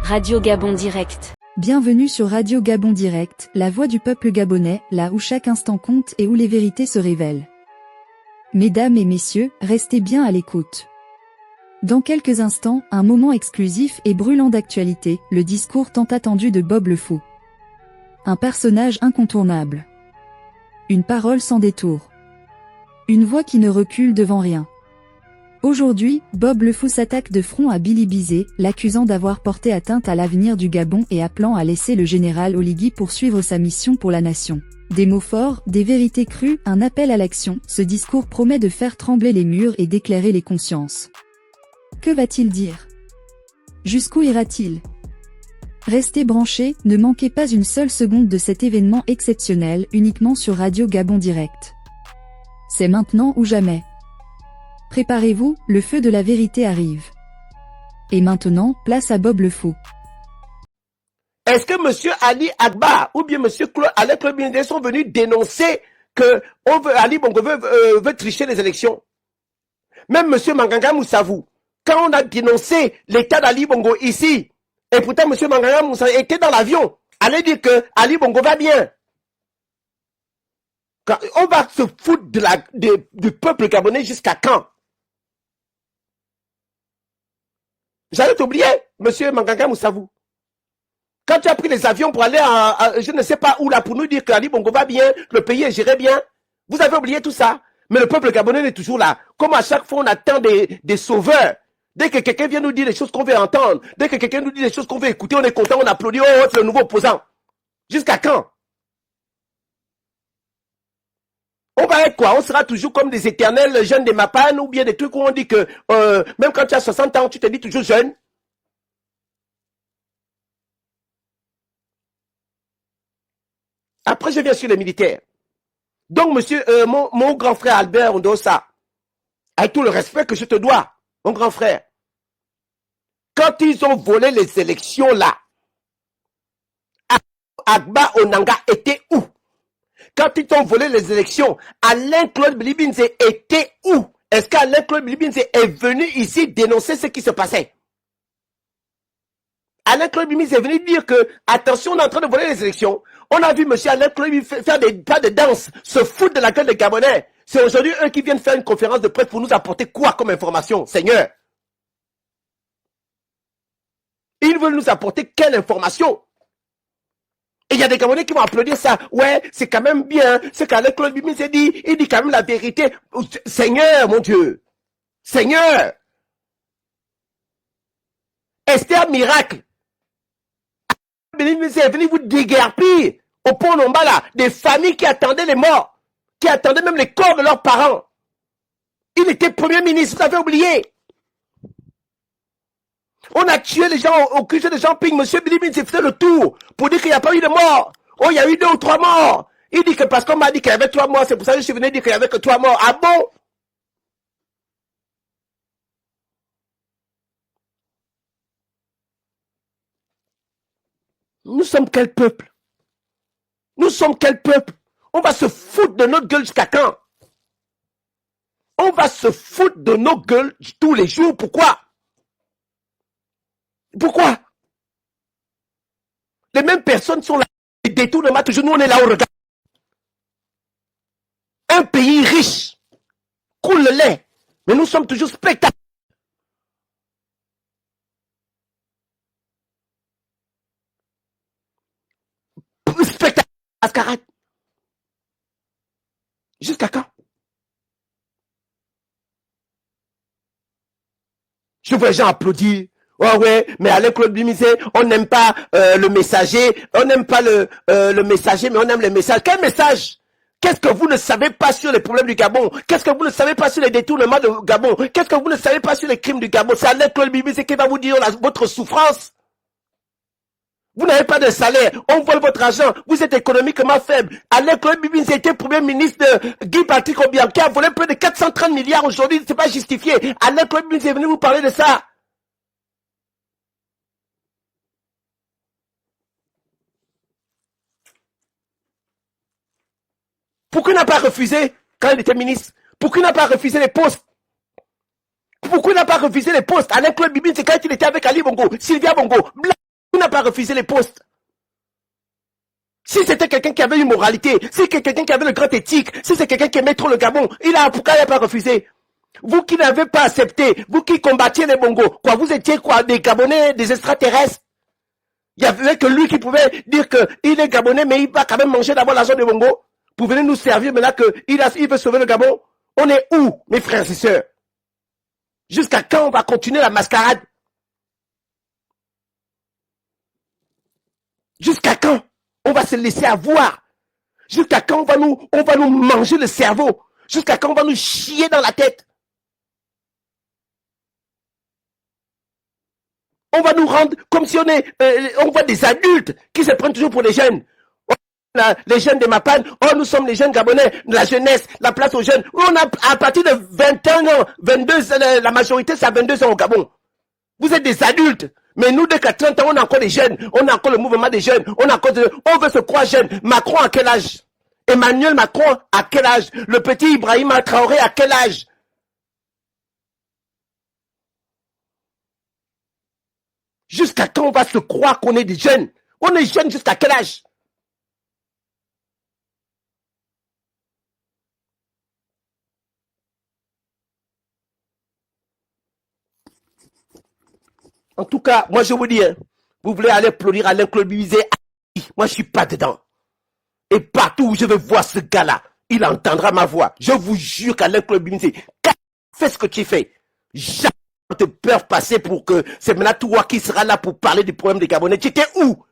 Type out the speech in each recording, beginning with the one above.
Radio Gabon Direct. Bienvenue sur Radio Gabon Direct, la voix du peuple gabonais, là où chaque instant compte et où les vérités se révèlent. Mesdames et messieurs, restez bien à l'écoute. Dans quelques instants, un moment exclusif et brûlant d'actualité, le discours tant attendu de Bob le Fou. Un personnage incontournable. Une parole sans détour. Une voix qui ne recule devant rien. Aujourd'hui, Bob le Fou s'attaque de front à Billy Bizet, l'accusant d'avoir porté atteinte à l'avenir du Gabon et appelant à laisser le général Oligui poursuivre sa mission pour la nation. Des mots forts, des vérités crues, un appel à l'action, ce discours promet de faire trembler les murs et d'éclairer les consciences. Que va-t-il dire? Jusqu'où ira-t-il? Restez branchés, ne manquez pas une seule seconde de cet événement exceptionnel, uniquement sur Radio Gabon Direct. C'est maintenant ou jamais. Préparez-vous, le feu de la vérité arrive. Et maintenant, place à Bob le Fou. Est-ce que monsieur Ali Agba ou bien monsieur Alain Claude Binet sont venus dénoncer que Ali Bongo veut tricher les élections? Même monsieur Manganga Moussavou, quand on a dénoncé l'état d'Ali Bongo ici, et pourtant monsieur Manganga Moussavou était dans l'avion, allait dire que Ali Bongo va bien. Quand on va se foutre du peuple gabonais jusqu'à quand? J'allais t'oublier, monsieur Manganga Moussavou. Quand tu as pris les avions pour aller je ne sais pas où là, pour nous dire que Ali Bongo va bien, le pays est géré bien, vous avez oublié tout ça. Mais le peuple gabonais est toujours là. Comme à chaque fois on attend des sauveurs. Dès que quelqu'un vient nous dire des choses qu'on veut entendre, dès que quelqu'un nous dit des choses qu'on veut écouter, on est content, on applaudit, oh, c'est le nouveau opposant. Jusqu'à quand? On va être quoi? On sera toujours comme des éternels jeunes des Mapan ou bien des trucs où on dit que même quand tu as 60 ans, tu te dis toujours jeune. Après, je viens sur les militaires. Donc, monsieur, mon grand frère Albert Ondosa, avec tout le respect que je te dois, mon grand frère, quand ils ont volé les élections là, Agba Onanga était où? Quand ils ont volé les élections, Alain Claude Bilibinze était où? Est-ce qu'Alain Claude Bilibinze est venu ici dénoncer ce qui se passait? Alain Claude Bilibinze est venu dire que, attention, on est en train de voler les élections. On a vu M. Alain Claude Bilibinze faire des pas de danse, se foutre de la gueule des Gabonais. C'est aujourd'hui eux qui viennent faire une conférence de presse pour nous apporter quoi comme information, Seigneur? Ils veulent nous apporter quelle information? Et il y a des Gabonais qui vont applaudir ça. Ouais, c'est quand même bien. Ce qu'Alain Claude Bilibinze dit, il dit quand même la vérité. Seigneur, mon Dieu. Seigneur. Esther Miracle. Bilibinze est venu vous déguerpir au pont Nombala, des familles qui attendaient les morts, qui attendaient même les corps de leurs parents. Il était premier ministre, vous avez oublié. On a tué les gens au QG de Jean-Ping. Monsieur Bilibinze faisait le tour pour dire qu'il n'y a pas eu de mort. Oh, il y a eu 2 ou 3 morts. Il dit que parce qu'on m'a dit qu'il y avait 3 morts, c'est pour ça que je suis venu dire qu'il n'y avait que 3 morts. Ah bon? Nous sommes quel peuple? Nous sommes quel peuple? On va se foutre de notre gueule jusqu'à quand? On va se foutre de nos gueules tous les jours. Pourquoi? Pourquoi? Les mêmes personnes sont là. Les détournements, toujours nous on est là au regard. Un pays riche coule le lait, mais nous sommes toujours spectateurs. Spectateurs, mascarade. Jusqu'à quand? Je vois les gens applaudir. Oh ouais, mais Alain Claude Bilibinze, on n'aime pas le messager, on n'aime pas le messager, mais on aime les messages. Quel message? Qu'est-ce que vous ne savez pas sur les problèmes du Gabon? Qu'est-ce que vous ne savez pas sur les détournements du Gabon? Qu'est-ce que vous ne savez pas sur les crimes du Gabon? C'est Alain Claude Bilibinze qui va vous dire votre souffrance. Vous n'avez pas de salaire, on vole votre argent, vous êtes économiquement faible. Alain Claude Bilibinze était premier ministre de Guy Patrick Obiang qui a volé près de 430 milliards aujourd'hui, c'est pas justifié. Alain Claude Bilibinze est venu vous parler de ça. Pourquoi il n'a pas refusé quand il était ministre? Pourquoi il n'a pas refusé les postes? Pourquoi il n'a pas refusé les postes? Alain Claude Bilibinze, c'est quand il était avec Ali Bongo, Sylvia Bongo, pas refusé les postes? Si c'était quelqu'un qui avait une moralité, si c'était quelqu'un qui avait le grand éthique, si c'est quelqu'un qui aimait trop le Gabon, pourquoi il n'a pas refusé? Vous qui n'avez pas accepté, vous qui combattiez les Bongos, quoi, vous étiez quoi, des Gabonais, des extraterrestres? Il n'y avait que lui qui pouvait dire qu'il est Gabonais, mais il va quand même manger d'abord l'argent des Bongos pour venir nous servir maintenant qu'il veut sauver le Gabon. On est où, mes frères et sœurs? Jusqu'à quand on va continuer la mascarade? Jusqu'à quand on va se laisser avoir? Jusqu'à quand on va nous manger le cerveau? Jusqu'à quand on va nous chier dans la tête? On va nous rendre comme si on voit des adultes qui se prennent toujours pour les jeunes. Les jeunes de Mapan, nous sommes les jeunes Gabonais, la jeunesse, la place aux jeunes. On a à partir de 21 ans, 22, la majorité c'est à 22 ans au Gabon. Vous êtes des adultes. Mais nous, dès qu'à 30 ans, on a encore des jeunes. On a encore le mouvement des jeunes. On veut se croire jeune. Macron à quel âge? Emmanuel Macron à quel âge? Le petit Ibrahim Traoré à quel âge? Jusqu'à quand on va se croire qu'on est des jeunes? On est jeunes jusqu'à quel âge? En tout cas, moi je vous dis, vous voulez aller applaudir Alain Claude Bizet, moi je suis pas dedans. Et partout où je vais voir ce gars-là, il entendra ma voix. Je vous jure qu'Alain Claude Bizet, fais ce que tu fais. Jamais te peur passer pour que c'est maintenant toi qui sera là pour parler du problème des Gabonais. Tu étais où?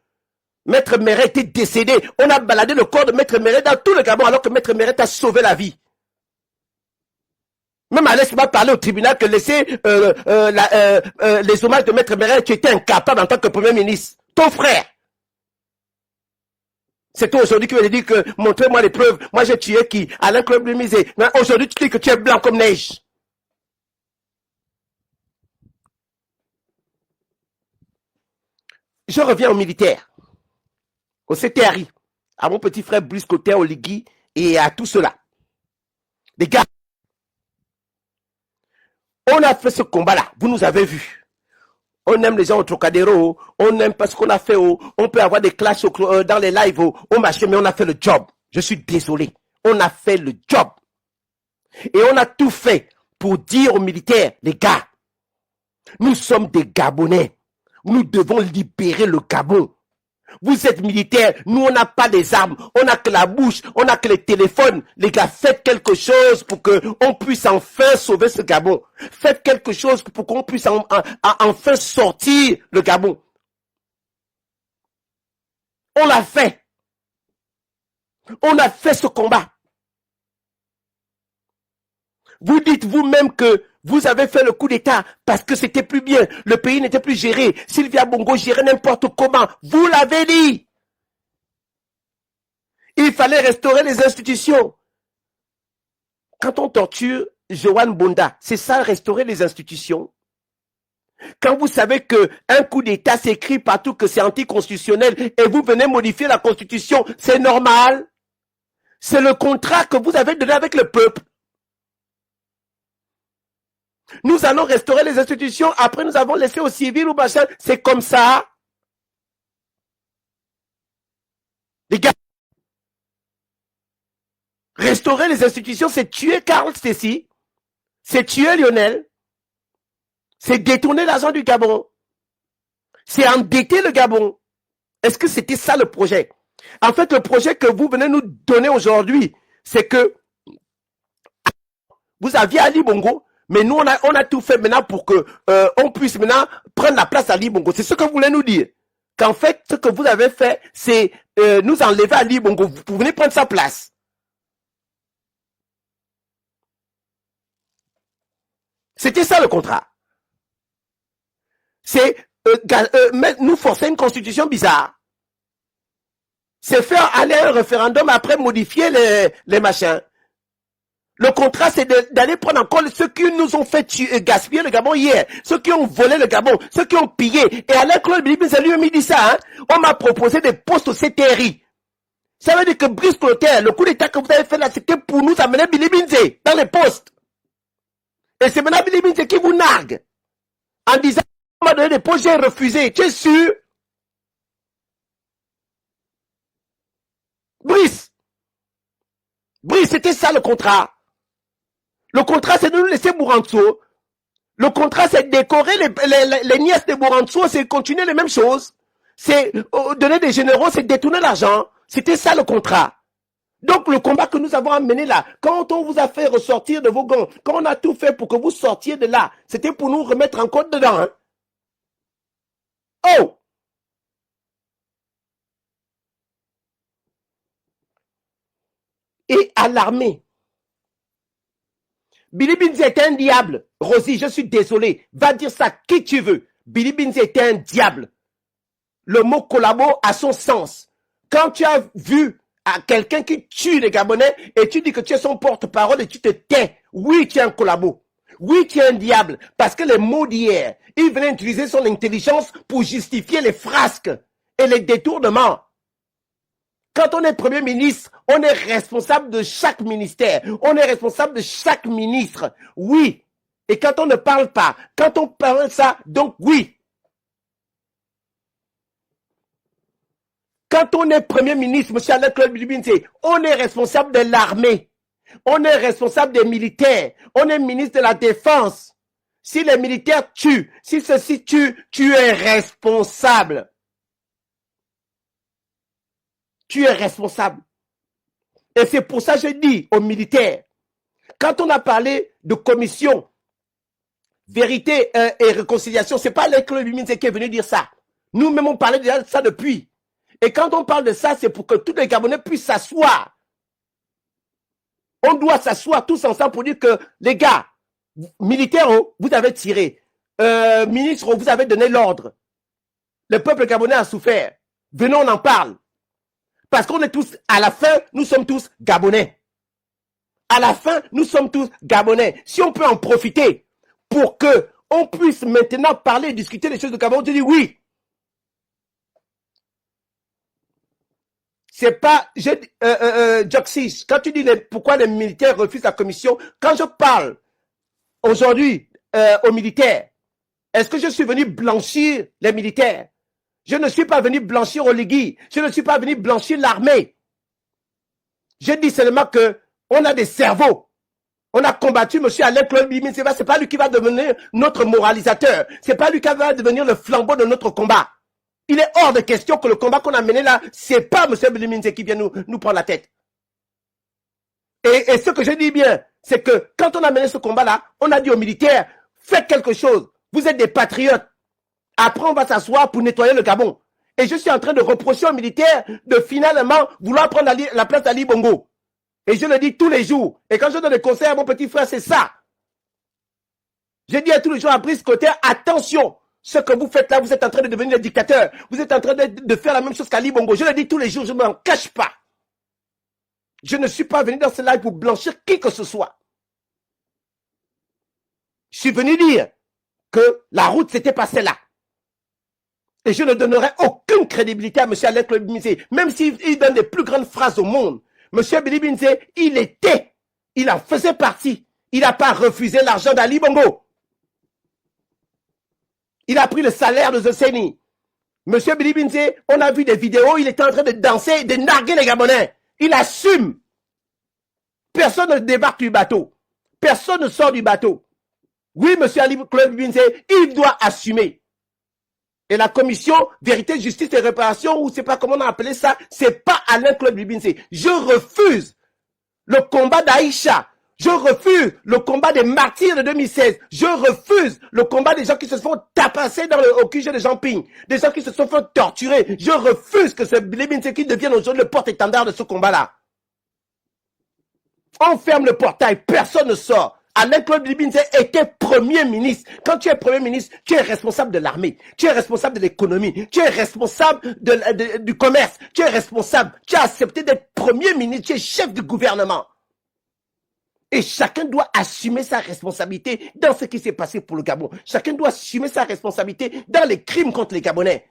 Maître Méret était décédé. On a baladé le corps de Maître Méret dans tout le Gabon alors que Maître Méret a sauvé la vie. Même Alex m'a parlé au tribunal que laisser les hommages de Maître Méret, tu étais incapable en tant que Premier ministre. Ton frère. C'est toi aujourd'hui qui veut dire que montrez-moi les preuves. Moi j'ai tué qui? Alain Claude Bizet. Aujourd'hui tu dis que tu es blanc comme neige. Je reviens aux militaires, au CTRI, à mon petit frère Brice Côté, au Ligui et à tout cela. Les gars, on a fait ce combat-là, vous nous avez vus. On aime les gens au Trocadéro, on aime pas ce qu'on a fait, on peut avoir des clashs dans les lives, au machin, mais on a fait le job. Je suis désolé, on a fait le job. Et on a tout fait pour dire aux militaires, les gars, nous sommes des Gabonais. Nous devons libérer le Gabon. Vous êtes militaires, nous on n'a pas les armes, on n'a que la bouche, on n'a que les téléphones. Les gars, faites quelque chose pour qu'on puisse enfin sauver ce Gabon. Faites quelque chose pour qu'on puisse enfin sortir le Gabon. On l'a fait. On a fait ce combat. Vous dites vous-même que vous avez fait le coup d'État parce que c'était plus bien. Le pays n'était plus géré. Sylvia Bongo gérait n'importe comment. Vous l'avez dit. Il fallait restaurer les institutions. Quand on torture Johan Bonda, c'est ça restaurer les institutions. Quand vous savez qu'un coup d'État s'écrit partout que c'est anticonstitutionnel et vous venez modifier la Constitution, c'est normal. C'est le contrat que vous avez donné avec le peuple. Nous allons restaurer les institutions, après nous avons laissé aux civils ou machin. C'est comme ça. Les gars, restaurer les institutions, c'est tuer Karl Stacey, c'est tuer Lionel, c'est détourner l'argent du Gabon, c'est endetter le Gabon. Est-ce que c'était ça le projet? En fait, le projet que vous venez nous donner aujourd'hui, c'est que vous aviez Ali Bongo, mais nous, on a tout fait maintenant pour que on puisse maintenant prendre la place d'Ali Bongo. C'est ce que vous voulez nous dire. Qu'en fait, ce que vous avez fait, c'est nous enlever Ali Bongo. Vous venez prendre sa place. C'était ça le contrat. C'est nous forcer une constitution bizarre. C'est faire aller un référendum après modifier les machins. Le contrat, c'est d'aller prendre encore ceux qui nous ont fait gaspiller le Gabon hier, ceux qui ont volé le Gabon, ceux qui ont pillé. Et Alain Claude Bizet lui dit ça. Hein? On m'a proposé des postes au CTRI. Ça veut dire que Brice Clotaire, le coup d'État que vous avez fait là, c'était pour nous amener Billy Binze dans les postes. Et c'est maintenant Billy Binze qui vous nargue en disant on m'a donné des postes, j'ai refusé. Tu es sûr? Brice, c'était ça le contrat. Le contrat, c'est de nous laisser Bouranzo. Le contrat, c'est décorer les nièces de Bouranzo, c'est continuer les mêmes choses. C'est donner des généraux, c'est détourner l'argent. C'était ça le contrat. Donc le combat que nous avons amené là, quand on vous a fait ressortir de vos gants, quand on a tout fait pour que vous sortiez de là, c'était pour nous remettre en compte dedans. Hein? Oh! Et à l'armée, Billy Binzi était un diable. Rosie, je suis désolé. Va dire ça qui tu veux. Billy Binzi était un diable. Le mot collabo a son sens. Quand tu as vu à quelqu'un qui tue les Gabonais et tu dis que tu es son porte-parole et tu te tais, oui, tu es un collabo. Oui, tu es un diable. Parce que les mots d'hier, il venait utiliser son intelligence pour justifier les frasques et les détournements. Quand on est Premier ministre, on est responsable de chaque ministère. On est responsable de chaque ministre. Oui. Et quand on ne parle pas, quand on parle ça, donc oui. Quand on est Premier ministre, M. Alain-Claude Bilibinze, on est responsable de l'armée. On est responsable des militaires. On est ministre de la Défense. Si les militaires tuent, si ceci tue, tu es responsable. Tu es responsable. Et c'est pour ça que je dis aux militaires, quand on a parlé de commission vérité et réconciliation, c'est pas Alain-Claude Bilibinze qui est venu dire ça. Nous-mêmes, on parlait déjà de ça depuis. Et quand on parle de ça, c'est pour que tous les Gabonais puissent s'asseoir. On doit s'asseoir tous ensemble pour dire que, les gars, militaires, vous avez tiré. Ministres, vous avez donné l'ordre. Le peuple gabonais a souffert. Venons, on en parle. Parce qu'on est tous, à la fin, nous sommes tous Gabonais. À la fin, nous sommes tous Gabonais. Si on peut en profiter pour que on puisse maintenant parler et discuter des choses de Gabon, je dis oui. C'est pas, Joxis, quand tu dis pourquoi les militaires refusent la commission, quand je parle aujourd'hui aux militaires, est-ce que je suis venu blanchir les militaires? Je ne suis pas venu blanchir Oligui. Je ne suis pas venu blanchir l'armée. Je dis seulement que on a des cerveaux. On a combattu M. Alain-Claude Bilibinze. C'est pas lui qui va devenir notre moralisateur. C'est pas lui qui va devenir le flambeau de notre combat. Il est hors de question que le combat qu'on a mené là, c'est pas M. Bilibinze qui vient nous prendre la tête. Et ce que je dis bien, c'est que quand on a mené ce combat-là, on a dit aux militaires, faites quelque chose. Vous êtes des patriotes. Après, on va s'asseoir pour nettoyer le Gabon. Et je suis en train de reprocher aux militaires de finalement vouloir prendre la place d'Ali Bongo. Et je le dis tous les jours. Et quand je donne des conseils à mon petit frère, c'est ça. Je dis à tous les jours à Brice Côté, attention, ce que vous faites là, vous êtes en train de devenir des dictateurs. Vous êtes en train de faire la même chose qu'Ali Bongo. Je le dis tous les jours, je ne m'en cache pas. Je ne suis pas venu dans ce live pour blanchir qui que ce soit. Je suis venu dire que la route s'était passée là. Et je ne donnerai aucune crédibilité à M. Alain-Claude Bilibinze, même s'il donne les plus grandes phrases au monde. M. Bilibinze, il en faisait partie. Il n'a pas refusé l'argent d'Ali Bongo. Il a pris le salaire de Zoseni. M. Bilibinze, on a vu des vidéos, il était en train de danser, de narguer les Gabonais. Il assume. Personne ne débarque du bateau. Personne ne sort du bateau. Oui, M. Alain-Claude Bilibinze, il doit assumer. Et la commission vérité, justice et réparation, ou c'est pas comment on a appelé ça, c'est pas Alain-Claude Bilibinze. Je refuse le combat d'Aïcha. Je refuse le combat des martyrs de 2016. Je refuse le combat des gens qui se font tapasser au QG de Jean-Ping. Des gens qui se sont fait torturer. Je refuse que ce Bilibinze qui devienne aujourd'hui le porte-étendard de ce combat-là. On ferme le portail, personne ne sort. Alain-Claude Bilibinze était Premier ministre. Quand tu es Premier ministre, tu es responsable de l'armée, tu es responsable de l'économie, tu es responsable du commerce, tu es responsable, tu as accepté d'être Premier ministre, tu es chef du gouvernement. Et chacun doit assumer sa responsabilité dans ce qui s'est passé pour le Gabon. Chacun doit assumer sa responsabilité dans les crimes contre les Gabonais.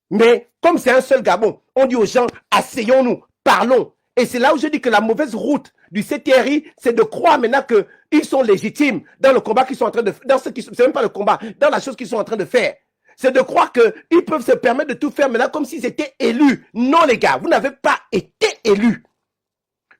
Mais comme c'est un seul Gabon, on dit aux gens, asseyons-nous, parlons. Et c'est là où je dis que la mauvaise route du CTRI, c'est de croire maintenant qu'ils sont légitimes dans le combat qu'ils sont en train de faire, c'est même pas le combat, dans la chose qu'ils sont en train de faire. c'est de croire qu'ils peuvent se permettre de tout faire maintenant comme s'ils étaient élus. Non, les gars, vous n'avez pas été élus.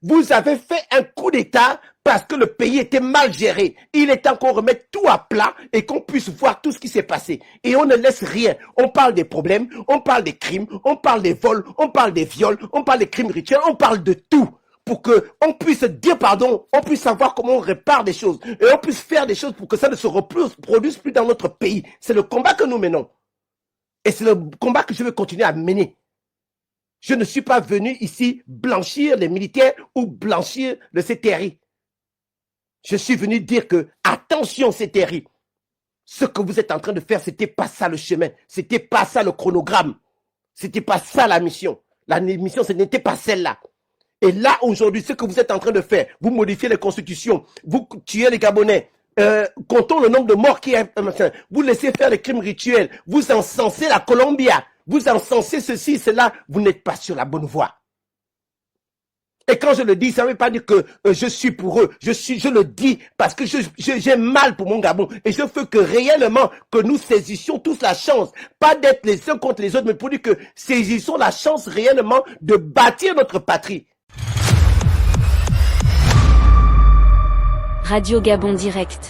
Vous avez fait un coup d'État parce que le pays était mal géré. Il est temps qu'on remette tout à plat et qu'on puisse voir tout ce qui s'est passé. Et on ne laisse rien. On parle des problèmes, on parle des crimes, on parle des vols, on parle des viols, on parle des crimes rituels, on parle de tout. Pour qu'on puisse dire pardon, on puisse savoir comment on répare des choses. Et on puisse faire des choses pour que ça ne se reproduise plus dans notre pays. C'est le combat que nous menons. Et c'est le combat que je veux continuer à mener. Je ne suis pas venu ici blanchir les militaires ou blanchir le CTRI. Je suis venu dire que, attention CTRI, ce que vous êtes en train de faire, c'était pas ça le chemin, c'était pas ça le chronogramme, c'était pas ça la mission. La mission, ce n'était pas celle-là. Et là, aujourd'hui, ce que vous êtes en train de faire, vous modifiez les constitutions, vous tuez les Gabonais, comptons le nombre de morts qui est, vous laissez faire les crimes rituels, vous encensez la Colombia, vous encensez ceci, cela, vous n'êtes pas sur la bonne voie. Et quand je le dis, ça ne veut pas dire que je suis pour eux. Je le dis parce que j'ai mal pour mon Gabon. Et je veux que réellement, que nous saisissions tous la chance. Pas d'être les uns contre les autres, mais pour dire que saisissons la chance réellement de bâtir notre patrie. Radio Gabon Direct.